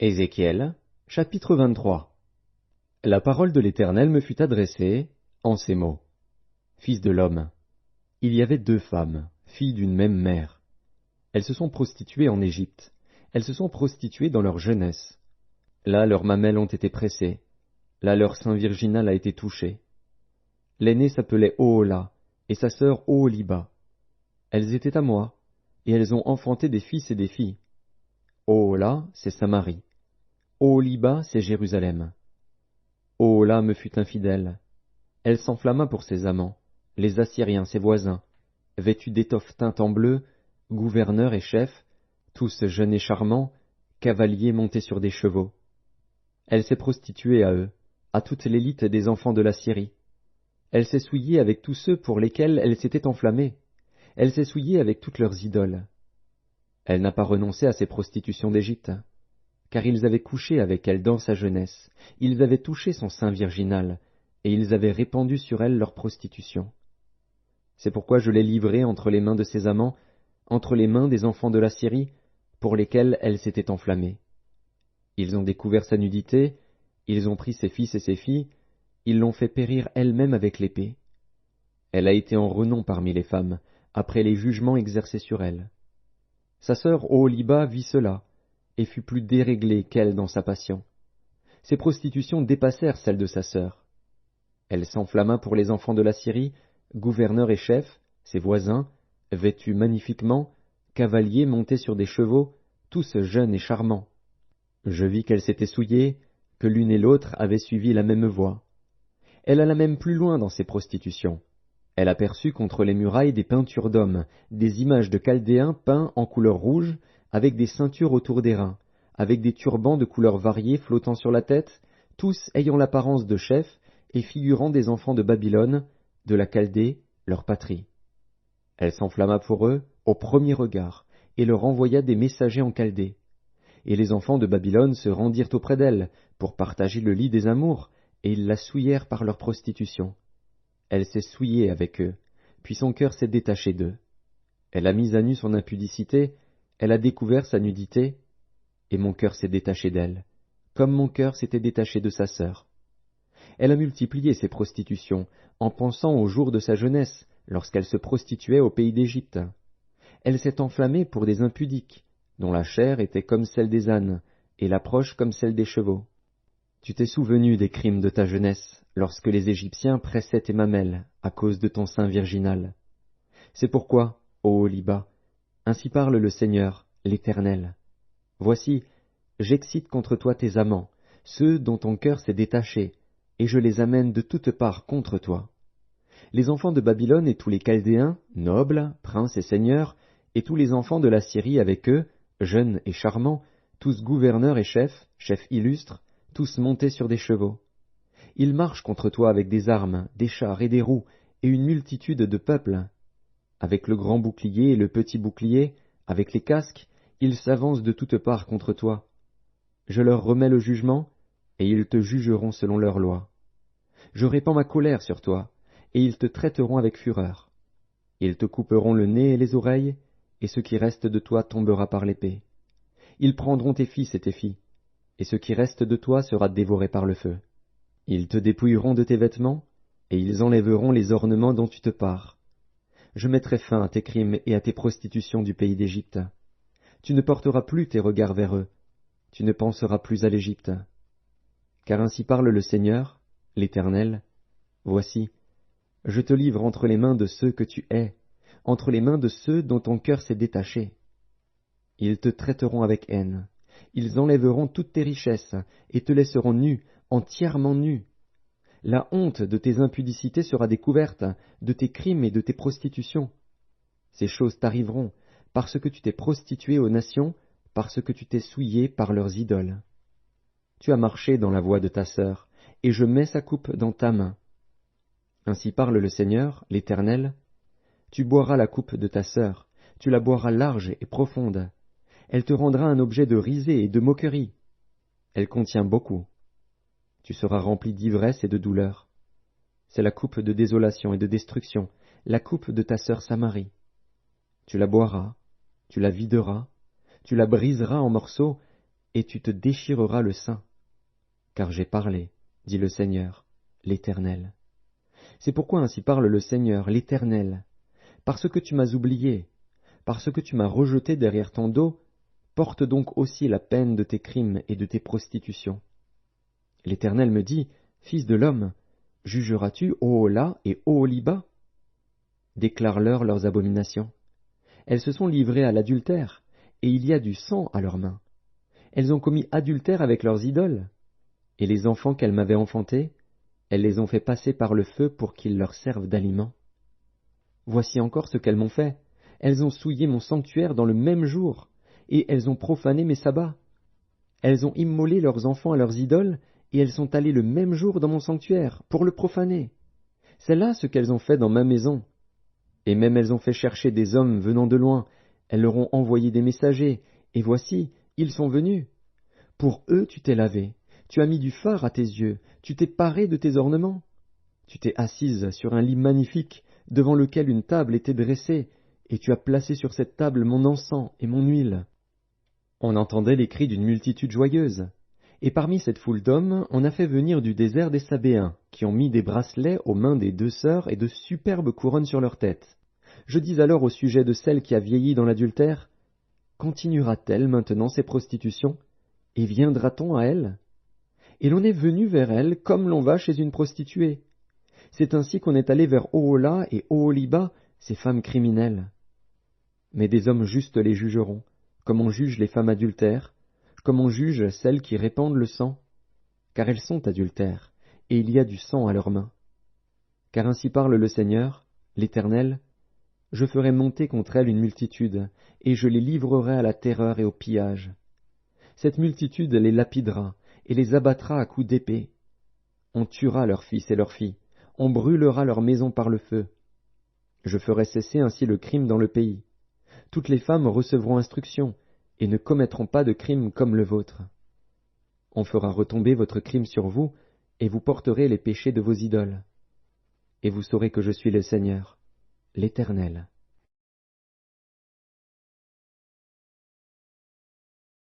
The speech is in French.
Ézéchiel, chapitre 23. La parole de l'Éternel me fut adressée en ces mots. Fils de l'homme, il y avait 2 femmes, filles d'une même mère. Elles se sont prostituées en Égypte. Elles se sont prostituées dans leur jeunesse. Là, leurs mamelles ont été pressées. Là, leur sein virginal a été touché. L'aînée s'appelait Ohola, et sa sœur Oholiba. Elles étaient à moi, et elles ont enfanté des fils et des filles. Ohola, c'est Samarie. Oholiba, c'est Jérusalem. Ohola me fut infidèle. Elle s'enflamma pour ses amants, les Assyriens, ses voisins, vêtus d'étoffes teintes en bleu, gouverneurs et chefs, tous jeunes et charmants, cavaliers montés sur des chevaux. Elle s'est prostituée à eux, à toute l'élite des enfants de la Syrie. Elle s'est souillée avec tous ceux pour lesquels elle s'était enflammée. Elle s'est souillée avec toutes leurs idoles. Elle n'a pas renoncé à ses prostitutions d'Égypte, car ils avaient couché avec elle dans sa jeunesse, ils avaient touché son sein virginal, et ils avaient répandu sur elle leur prostitution. C'est pourquoi je l'ai livrée entre les mains de ses amants, entre les mains des enfants de la Syrie, pour lesquels elle s'était enflammée. Ils ont découvert sa nudité, ils ont pris ses fils et ses filles, ils l'ont fait périr elle-même avec l'épée. Elle a été en renom parmi les femmes, après les jugements exercés sur elle. Sa sœur Oholiba vit cela, et fut plus déréglée qu'elle dans sa passion. Ses prostitutions dépassèrent celles de sa sœur. Elle s'enflamma pour les enfants de la Syrie, gouverneurs et chefs, ses voisins, vêtus magnifiquement, cavaliers montés sur des chevaux, tous jeunes et charmants. Je vis qu'elle s'était souillée, que l'une et l'autre avaient suivi la même voie. Elle alla même plus loin dans ses prostitutions. Elle aperçut contre les murailles des peintures d'hommes, des images de Chaldéens peints en couleur rouge, avec des ceintures autour des reins, avec des turbans de couleurs variées flottant sur la tête, tous ayant l'apparence de chefs et figurant des enfants de Babylone, de la Chaldée, leur patrie. Elle s'enflamma pour eux au premier regard, et leur envoya des messagers en Chaldée. Et les enfants de Babylone se rendirent auprès d'elle, pour partager le lit des amours, et ils la souillèrent par leur prostitution. Elle s'est souillée avec eux, puis son cœur s'est détaché d'eux. Elle a mis à nu son impudicité, elle a découvert sa nudité, et mon cœur s'est détaché d'elle, comme mon cœur s'était détaché de sa sœur. Elle a multiplié ses prostitutions, en pensant aux jours de sa jeunesse, lorsqu'elle se prostituait au pays d'Égypte. Elle s'est enflammée pour des impudiques, dont la chair était comme celle des ânes, et l'approche comme celle des chevaux. Tu t'es souvenu des crimes de ta jeunesse, lorsque les Égyptiens pressaient tes mamelles, à cause de ton sein virginal. C'est pourquoi, ô Oholiba, ainsi parle le Seigneur, l'Éternel. Voici, j'excite contre toi tes amants, ceux dont ton cœur s'est détaché, et je les amène de toutes parts contre toi. Les enfants de Babylone et tous les Chaldéens, nobles, princes et seigneurs, et tous les enfants de la Syrie avec eux, jeunes et charmants, tous gouverneurs et chefs, chefs illustres, tous montés sur des chevaux. Ils marchent contre toi avec des armes, des chars et des roues, et une multitude de peuples. Avec le grand bouclier et le petit bouclier, avec les casques, ils s'avancent de toutes parts contre toi. Je leur remets le jugement, et ils te jugeront selon leur loi. Je répands ma colère sur toi, et ils te traiteront avec fureur. Ils te couperont le nez et les oreilles, et ce qui reste de toi tombera par l'épée. Ils prendront tes fils et tes filles, et ce qui reste de toi sera dévoré par le feu. Ils te dépouilleront de tes vêtements, et ils enlèveront les ornements dont tu te pares. Je mettrai fin à tes crimes et à tes prostitutions du pays d'Égypte. Tu ne porteras plus tes regards vers eux, tu ne penseras plus à l'Égypte. Car ainsi parle le Seigneur, l'Éternel, voici, je te livre entre les mains de ceux que tu hais, entre les mains de ceux dont ton cœur s'est détaché. Ils te traiteront avec haine, ils enlèveront toutes tes richesses, et te laisseront nu, entièrement nu. La honte de tes impudicités sera découverte, de tes crimes et de tes prostitutions. Ces choses t'arriveront, parce que tu t'es prostitué aux nations, parce que tu t'es souillé par leurs idoles. Tu as marché dans la voie de ta sœur, et je mets sa coupe dans ta main. Ainsi parle le Seigneur, l'Éternel. Tu boiras la coupe de ta sœur, tu la boiras large et profonde. Elle te rendra un objet de risée et de moquerie. Elle contient beaucoup. Tu seras rempli d'ivresse et de douleur. C'est la coupe de désolation et de destruction, la coupe de ta sœur Samarie. Tu la boiras, tu la videras, tu la briseras en morceaux, et tu te déchireras le sein. Car j'ai parlé, dit le Seigneur, l'Éternel. C'est pourquoi ainsi parle le Seigneur, l'Éternel. Parce que tu m'as oublié, parce que tu m'as rejeté derrière ton dos, porte donc aussi la peine de tes crimes et de tes prostitutions. L'Éternel me dit, Fils de l'homme, jugeras-tu Ohola et Oholiba? Déclare-leur leurs abominations. Elles se sont livrées à l'adultère, et il y a du sang à leurs mains. Elles ont commis adultère avec leurs idoles, et les enfants qu'elles m'avaient enfantés, elles les ont fait passer par le feu pour qu'ils leur servent d'aliment. Voici encore ce qu'elles m'ont fait. Elles ont souillé mon sanctuaire dans le même jour, et elles ont profané mes sabbats. Elles ont immolé leurs enfants à leurs idoles, et elles sont allées le même jour dans mon sanctuaire, pour le profaner. C'est là ce qu'elles ont fait dans ma maison. Et même elles ont fait chercher des hommes venant de loin, elles leur ont envoyé des messagers, et voici, ils sont venus. Pour eux tu t'es lavé, tu as mis du fard à tes yeux, tu t'es paré de tes ornements. Tu t'es assise sur un lit magnifique, devant lequel une table était dressée, et tu as placé sur cette table mon encens et mon huile. On entendait les cris d'une multitude joyeuse. Et parmi cette foule d'hommes, on a fait venir du désert des Sabéens, qui ont mis des bracelets aux mains des deux sœurs et de superbes couronnes sur leurs têtes. Je dis alors au sujet de celle qui a vieilli dans l'adultère, continuera-t-elle maintenant ses prostitutions, et viendra-t-on à elle? Et l'on est venu vers elle comme l'on va chez une prostituée. C'est ainsi qu'on est allé vers Ohola et Oholiba, ces femmes criminelles. Mais des hommes justes les jugeront, comme on juge les femmes adultères, comme on juge celles qui répandent le sang, car elles sont adultères, et il y a du sang à leurs mains. Car ainsi parle le Seigneur, l'Éternel, je ferai monter contre elles une multitude, et je les livrerai à la terreur et au pillage. Cette multitude les lapidera, et les abattra à coups d'épée. On tuera leurs fils et leurs filles, on brûlera leurs maisons par le feu. Je ferai cesser ainsi le crime dans le pays. Toutes les femmes recevront instruction, et ne commettront pas de crime comme le vôtre. On fera retomber votre crime sur vous, et vous porterez les péchés de vos idoles. Et vous saurez que je suis le Seigneur, l'Éternel.